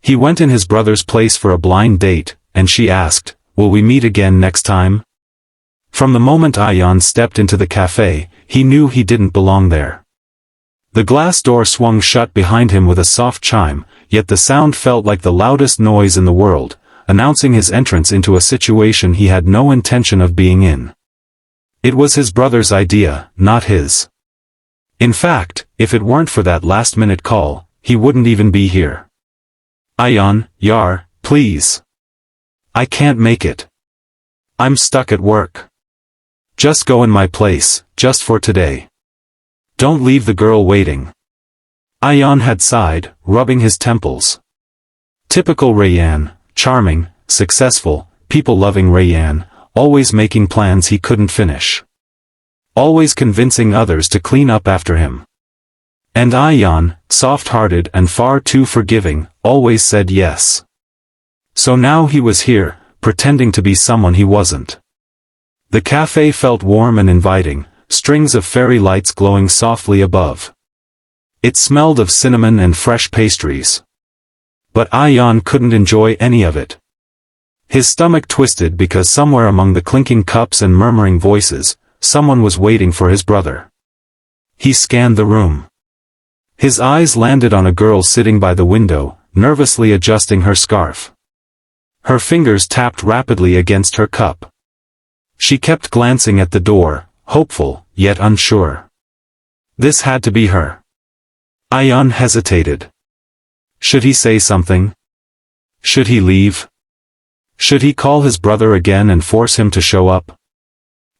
He went in his brother's place for a blind date, and she asked, "Will we meet again next time?" From the moment Ayan stepped into the cafe, he knew he didn't belong there. The glass door swung shut behind him with a soft chime, yet the sound felt like the loudest noise in the world, announcing his entrance into a situation he had no intention of being in. It was his brother's idea, not his. In fact, if it weren't for that last-minute call, he wouldn't even be here. "Ayan, Yar, please. I can't make it. I'm stuck at work. Just go in my place, just for today. Don't leave the girl waiting." Ayan had sighed, rubbing his temples. Typical Rayyan, charming, successful, people-loving Rayyan, always making plans he couldn't finish. Always convincing others to clean up after him. And Ayan, soft-hearted and far too forgiving, always said yes. So now he was here, pretending to be someone he wasn't. The cafe felt warm and inviting, strings of fairy lights glowing softly above. It smelled of cinnamon and fresh pastries. But Ayan couldn't enjoy any of it. His stomach twisted because somewhere among the clinking cups and murmuring voices, someone was waiting for his brother. He scanned the room. His eyes landed on a girl sitting by the window, nervously adjusting her scarf. Her fingers tapped rapidly against her cup. She kept glancing at the door, hopeful, yet unsure. This had to be her. Ayan hesitated. Should he say something? Should he leave? Should he call his brother again and force him to show up?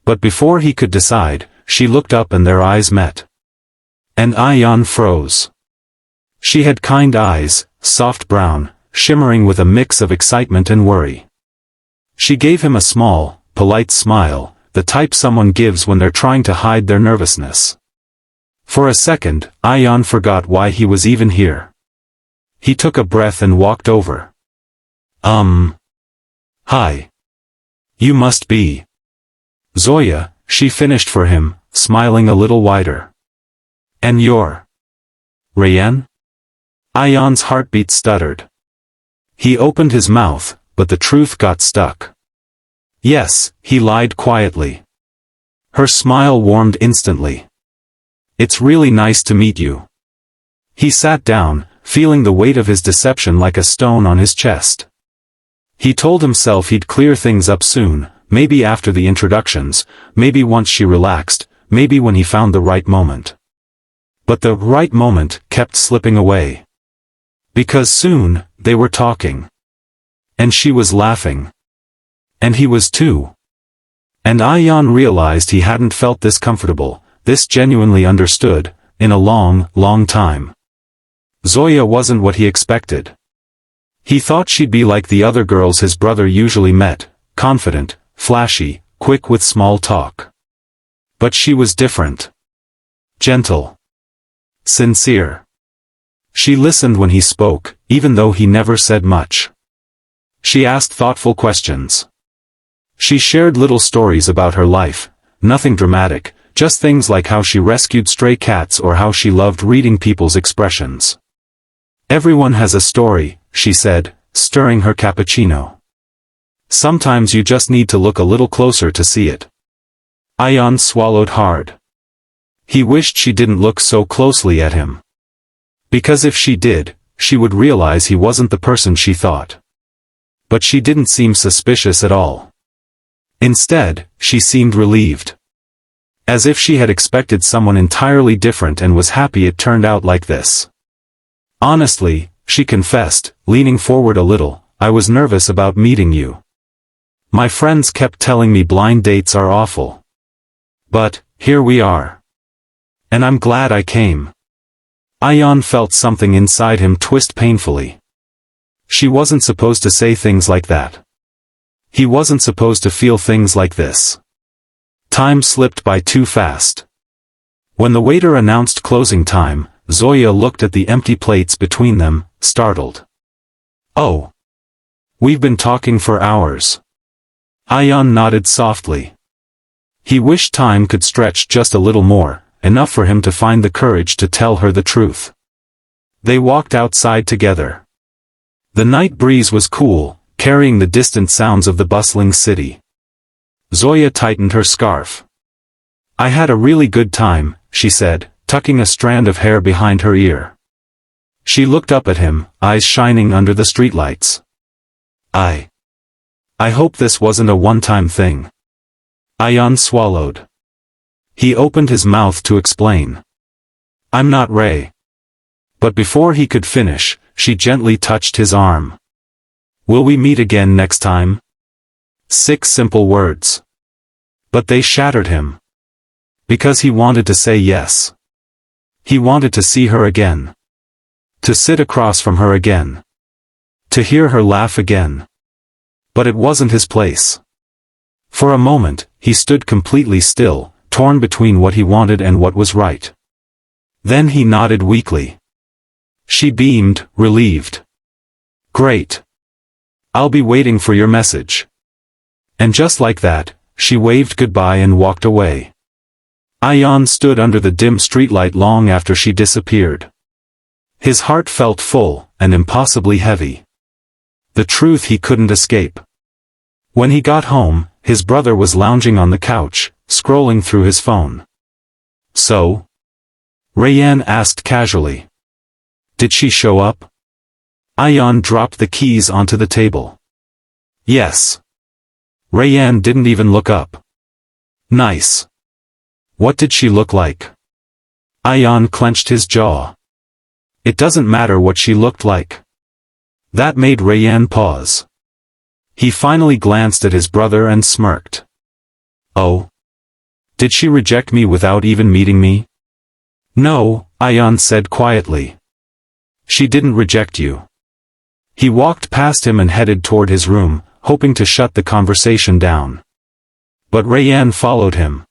But before he could decide, she looked up and their eyes met. And Ayan froze. She had kind eyes, soft brown, shimmering with a mix of excitement and worry. She gave him a small, polite smile, the type someone gives when they're trying to hide their nervousness. For a second, Ayan forgot why he was even here. He took a breath and walked over. Hi. You must be Zoya, she finished for him, smiling a little wider. And you're Rayyan? Ayan's heartbeat stuttered. He opened his mouth, but the truth got stuck. Yes, he lied quietly. Her smile warmed instantly. It's really nice to meet you. He sat down, feeling the weight of his deception like a stone on his chest. He told himself he'd clear things up soon, maybe after the introductions, maybe once she relaxed, maybe when he found the right moment. But the right moment kept slipping away. Because soon, they were talking. And she was laughing. And he was too. And Ayan realized he hadn't felt this comfortable, this genuinely understood, in a long, long time. Zoya wasn't what he expected. He thought she'd be like the other girls his brother usually met, confident, flashy, quick with small talk. But she was different. Gentle. Sincere. She listened when he spoke, even though he never said much. She asked thoughtful questions. She shared little stories about her life, nothing dramatic, just things like how she rescued stray cats or how she loved reading people's expressions. Everyone has a story, she said, stirring her cappuccino. Sometimes you just need to look a little closer to see it. Ayan swallowed hard. He wished she didn't look so closely at him. Because if she did, she would realize he wasn't the person she thought. But she didn't seem suspicious at all. Instead, she seemed relieved. As if she had expected someone entirely different and was happy it turned out like this. Honestly, she confessed, leaning forward a little, I was nervous about meeting you. My friends kept telling me blind dates are awful. But, here we are. And I'm glad I came. Ayan felt something inside him twist painfully. She wasn't supposed to say things like that. He wasn't supposed to feel things like this. Time slipped by too fast. When the waiter announced closing time, Zoya looked at the empty plates between them, startled. Oh. We've been talking for hours. Ayan nodded softly. He wished time could stretch just a little more, enough for him to find the courage to tell her the truth. They walked outside together. The night breeze was cool, carrying the distant sounds of the bustling city. Zoya tightened her scarf. "I had a really good time," she said, tucking a strand of hair behind her ear. She looked up at him, eyes shining under the streetlights. I hope this wasn't a one-time thing." Ayan swallowed. He opened his mouth to explain. "I'm not Ray." But before he could finish, she gently touched his arm. "Will we meet again next time?" 6 simple words. But they shattered him. Because he wanted to say yes. He wanted to see her again. To sit across from her again. To hear her laugh again. But it wasn't his place. For a moment, he stood completely still, torn between what he wanted and what was right. Then he nodded weakly. She beamed, relieved. "Great. I'll be waiting for your message." And just like that, she waved goodbye and walked away. Ayan stood under the dim streetlight long after she disappeared. His heart felt full, and impossibly heavy. The truth he couldn't escape. When he got home, his brother was lounging on the couch, scrolling through his phone. "So?" Rayan asked casually. "Did she show up?" Ayan dropped the keys onto the table. "Yes." Rayan didn't even look up. "Nice. What did she look like?" Ayan clenched his jaw. It doesn't matter what she looked like. That made Rayan pause. He finally glanced at his brother and smirked. "Oh? Did she reject me without even meeting me?" "No," Ayan said quietly. "She didn't reject you." He walked past him and headed toward his room, hoping to shut the conversation down. But Rayan followed him.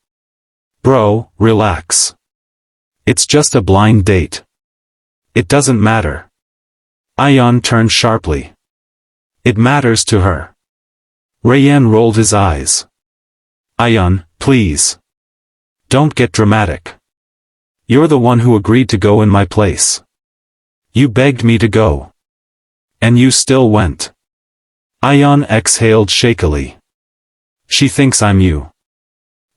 "Bro, relax. It's just a blind date. It doesn't matter." Ayan turned sharply. "It matters to her." Rayan rolled his eyes. "Ayan, please. Don't get dramatic. You're the one who agreed to go in my place. You begged me to go. And you still went." Ayan exhaled shakily. "She thinks I'm you."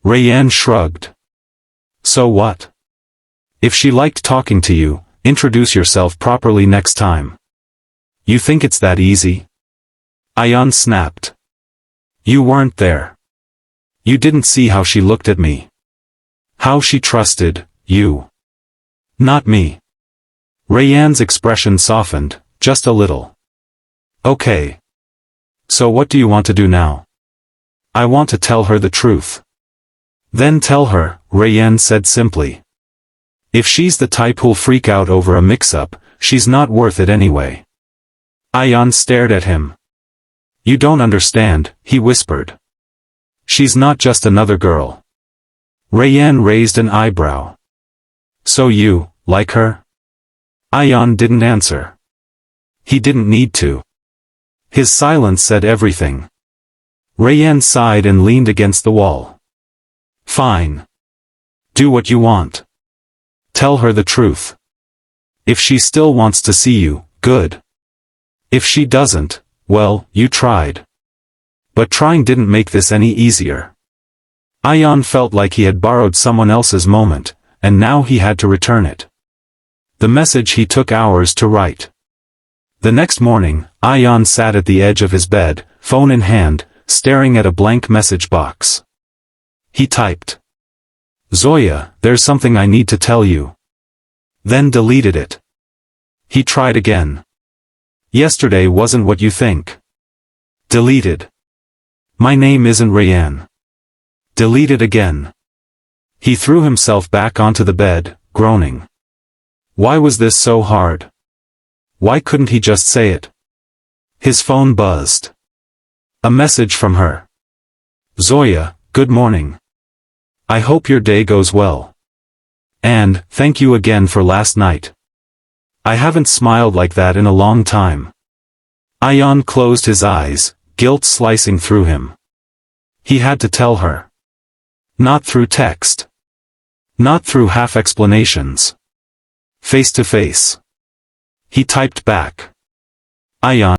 Rayan shrugged. "So what? If she liked talking to you, introduce yourself properly next time. You think it's that easy?" Ayan snapped. "You weren't there. You didn't see how she looked at me. How she trusted you. Not me." Rayan's expression softened, just a little. "Okay. So what do you want to do now?" "I want to tell her the truth." "Then tell her," Rayan said simply. "If she's the type who'll freak out over a mix-up, she's not worth it anyway." Ayan stared at him. "You don't understand," he whispered. "She's not just another girl." Rayan raised an eyebrow. "So you, like her?" Ayan didn't answer. He didn't need to. His silence said everything. Rayan sighed and leaned against the wall. "Fine. Do what you want. Tell her the truth. If she still wants to see you, good. If she doesn't, well, you tried." But trying didn't make this any easier. Ayan felt like he had borrowed someone else's moment, and now he had to return it. The message he took hours to write. The next morning, Ayan sat at the edge of his bed, phone in hand, staring at a blank message box. He typed, "Zoya, there's something I need to tell you." Then deleted it. He tried again. "Yesterday wasn't what you think." Deleted. "My name isn't Rayan." Deleted again. He threw himself back onto the bed, groaning. Why was this so hard? Why couldn't he just say it? His phone buzzed. A message from her. "Zoya, good morning. I hope your day goes well. And, thank you again for last night. I haven't smiled like that in a long time." Ayan closed his eyes, guilt slicing through him. He had to tell her. Not through text. Not through half explanations. Face to face. He typed back. Ayan.